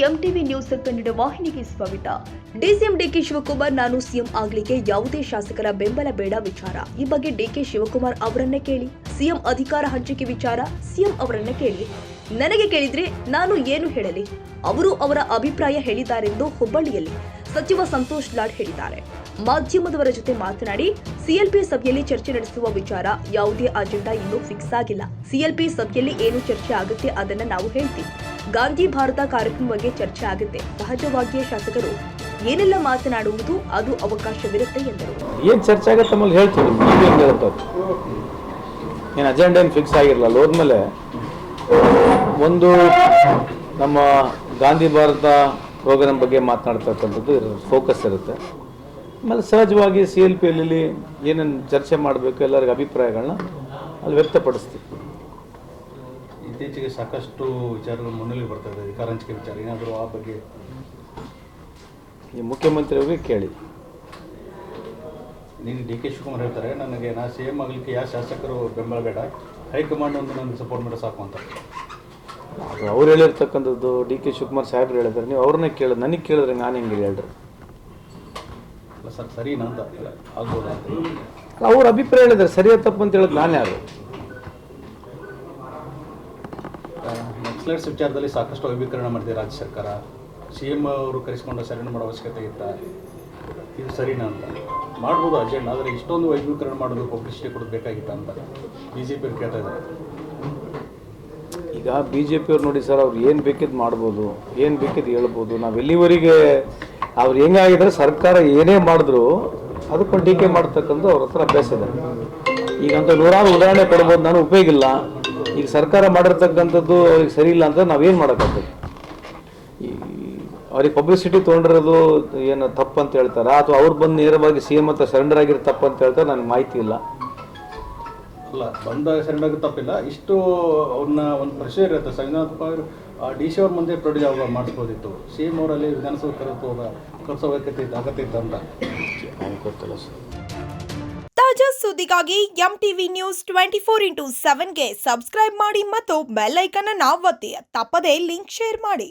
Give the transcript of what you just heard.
MTV news Kannada ವಾಹಿನಿಗೆ ಸ್ವಾಗತ. DCM DK Shivakumar, ನಾನು ಸಿಎಂ ಆಗ್ಲಿಕ್ಕೆ ಯಾವುದೇ ಶಾಸಕರ ಬೆಂಬಲ ಬೇಡ ವಿಚಾರ. ಈ ಬಗ್ಗೆ ಡಿಕೆ ಶಿವಕುಮಾರ್ ಅವರನ್ನೇ ಕೇಳಿ. ಸಿಎಂ ಅಧಿಕಾರ ಹಂಚಿಕೆ ವಿಚಾರ ಸಿಎಂ ಅವರನ್ನೇ ಕೇಳಿ. ನನಗೆ ಕೇಳಿದ್ರೆ ನಾನು ಏನು ಹೇಳಲಿ? ಅವರು ಅವರ ಅಭಿಪ್ರಾಯ ಹೇಳಿದ್ದಾರೆಂದು ಹುಬ್ಬಳ್ಳಿಯಲ್ಲಿ ಸಚಿವ ಸಂತೋಷ್ ಲಾಡ್ ಹೇಳಿದ್ದಾರೆ. ಮಾಧ್ಯಮದವರ ಜೊತೆ ಮಾತನಾಡಿ, ಸಿಎಲ್ಪಿ ಸಭೆಯಲ್ಲಿ ಚರ್ಚೆ ನಡೆಸುವ ವಿಚಾರ ಯಾವುದೇ ಅಜೆಂಡಾ ಇನ್ನೂ ಫಿಕ್ಸ್ ಆಗಿಲ್ಲ. ಸಿಎಲ್ಪಿ ಸಭೆಯಲ್ಲಿ ಏನು ಚರ್ಚೆ ಆಗುತ್ತೆ ಅದನ್ನ ನಾವು ಹೇಳ್ತೀವಿ. ಗಾಂಧಿ ಭಾರತ ಕಾರ್ಯಕ್ರಮ ಬಗ್ಗೆ ಚರ್ಚೆ ಆಗುತ್ತೆ. ಸಹಜವಾಗಿಯೇ ಶಾಸಕರು ಏನೆಲ್ಲ ಮಾತನಾಡುವುದು ಅದು ಅವಕಾಶವಿರುತ್ತೆ ಎಂದರು. ಏನ್ ಚರ್ಚೆ ಆಗುತ್ತೆ ಆಮೇಲೆ ಹೇಳ್ತೀವಿ. ಏನು ಅಜೆಂಡಾ ಏನು ಫಿಕ್ಸ್ ಆಗಿರಲ್ಲ. ಹೋದ್ಮೇಲೆ ಒಂದು ನಮ್ಮ ಗಾಂಧಿ ಭಾರತ ಪ್ರೋಗ್ರಾಮ್ ಬಗ್ಗೆ ಮಾತನಾಡ್ತಕ್ಕಂಥದ್ದು ಫೋಕಸ್ ಇರುತ್ತೆ. ಆಮೇಲೆ ಸಹಜವಾಗಿ CLPಯಲ್ಲಿ ಏನೇನು ಚರ್ಚೆ ಮಾಡಬೇಕು ಎಲ್ಲರಿಗೂ ಅಭಿಪ್ರಾಯಗಳನ್ನ ಅಲ್ಲಿ ವ್ಯಕ್ತಪಡಿಸ್ತೀವಿ. ಇತ್ತೀಚೆಗೆ ಸಾಕಷ್ಟು ವಿಚಾರಗಳು ಮುನ್ನೆಲೆಗೆ ಬರ್ತಾ ಇದೆ. ಅಧಿಕಾರ ಹಂಚಿಕೆ ವಿಚಾರ ಏನಾದರೂ ಆ ಬಗ್ಗೆ ಈ ಮುಖ್ಯಮಂತ್ರಿಯವರಿಗೆ ಕೇಳಿ. ನೀನು DK ಶಿವಕುಮಾರ್ ಹೇಳ್ತಾರೆ, ನನಗೆ CM ಆಗಲಿಕ್ಕೆ ಯಾವ ಶಾಸಕರು ಬೆಂಬಲ ಬೇಡ, ಹೈಕಮಾಂಡ್ ಒಂದು ನನಗೆ ಸಪೋರ್ಟ್ ಮಾಡೋ ಸಾಕು ಅಂತ. ಅದು ಅವ್ರು ಹೇಳಿರ್ತಕ್ಕಂಥದ್ದು DK ಶಿವಕುಮಾರ್ ಸಾಹೇಬ್ರು ಹೇಳಿದ್ರೆ ನೀವು ಅವ್ರನ್ನೇ ಕೇಳೋದು. ನನಗೆ ಕೇಳಿದ್ರೆ ನಾನು ಹೆಂಗೆ ಹೇಳ್ರಿ? ಅಲ್ಲ ಸರ್, ಸರಿನಾ ಅಂತ ಆಗ್ಬೋದ ಅಂತ ಅವ್ರ ಅಭಿಪ್ರಾಯ ಹೇಳಿದ್ರೆ ಸರಿಯಾ ತಪ್ಪು ಅಂತ ಹೇಳೋದು ನಾನು ಯಾರು? ನಕ್ಸಲೈಟ್ಸ್ ವಿಚಾರದಲ್ಲಿ ಸಾಕಷ್ಟು ವೈಭೀಕರಣ ಮಾಡಿದೆ ರಾಜ್ಯ ಸರ್ಕಾರ. CM ಅವರು ಕರೆಸಿಕೊಂಡು ಸರಣಿ ಮಾಡೋ ಅವಶ್ಯಕತೆ ಇತ್ತ? ಇದು ಸರಿನಾ ಅಂತ ಮಾಡ್ಬೋದು ಅಜೆಂಡ್, ಆದರೆ ಇಷ್ಟೊಂದು ವೈಭೀಕರಣ ಮಾಡೋದು ಪಬ್ಲಿಸಿಟಿ ಕೊಡೋದು ಬೇಕಾಗಿತ್ತ ಅಂತ BJP ಅವ್ರು ಕೇಳ್ತಾ ಇದ್ದಾರೆ. ಈಗ BJP ಅವ್ರು ನೋಡಿ ಸರ್, ಅವ್ರು ಏನು ಬೇಕಿದ್ದು ಮಾಡ್ಬೋದು, ಏನು ಬೇಕಿದ್ದು ಹೇಳ್ಬೋದು. ನಾವು ಎಲ್ಲಿವರೆಗೆ ಅವ್ರು ಹೆಂಗಾಗಿದ್ರೆ ಸರ್ಕಾರ ಏನೇ ಮಾಡಿದ್ರು ಅದಕ್ಕೊಂದು ಟೀಕೆ ಮಾಡ್ತಕ್ಕಂಥ ಅವ್ರ ಹತ್ರ ಅಭ್ಯಾಸ ಇದೆ. ಈಗಂತ ನೂರಾರು ಉದಾಹರಣೆ ಕೊಡ್ಬೋದು, ನಾನು ಉಪಯೋಗ ಇಲ್ಲ. ಈಗ ಸರ್ಕಾರ ಮಾಡಿರ್ತಕ್ಕಂಥದ್ದು ಅವ್ರಿಗೆ ಸರಿ ಇಲ್ಲ ಅಂತ ನಾವೇನು ಮಾಡೋಕ್ಕಾಗ್ತದೆ? ಈ ಅವ್ರಿಗೆ ಪಬ್ಲಿಸಿಟಿ ತೊಗೊಂಡಿರೋದು ಏನು ತಪ್ಪು ಅಂತ ಹೇಳ್ತಾರೆ, ಅಥವಾ ಅವ್ರು ಬಂದು ನೇರವಾಗಿ CM ಹತ್ರ ಸರೆಂಡರ್ ಆಗಿರೋ ತಪ್ಪು ಅಂತ ಹೇಳ್ತಾರೆ, ನನಗೆ ಮಾಹಿತಿ ಇಲ್ಲ. ಅಲ್ಲ, ಬಂದ ಸರೆಂಡರ್ ತಪ್ಪಿಲ್ಲ. ಇಷ್ಟು ಅವ್ರನ್ನ ಒಂದು ಪ್ರಶ್ನೆ ಇರುತ್ತೆ. ಸಂವಿಧಾನಪ್ಪ ಅವರು DC ಅವ್ರ ಮುಂದೆ ಪ್ರೊಡ್ಯೂಸ್ ಮಾಡಿಸ್ಬೋದಿತ್ತು. CM ಅವರಲ್ಲಿ ವಿಧಾನಸಭೆ ಕರೆಸೋ ಅಗತ್ಯ ಇತ್ತು ಅಂತ ಗೊತ್ತಿಲ್ಲ ಸರ್. ತಾಜಾ ಸುದ್ದಿಗಾಗಿ ಎಂಟಿವಿ ನ್ಯೂಸ್ 24x7ಗೆ ಸಬ್ಸ್ಕ್ರೈಬ್ ಮಾಡಿ ಮತ್ತು ಬೆಲ್ ಐಕಾನ್ ಅನ್ನು ಒತ್ತಿ. ತಪ್ಪದೇ ಲಿಂಕ್ ಶೇರ್ ಮಾಡಿ.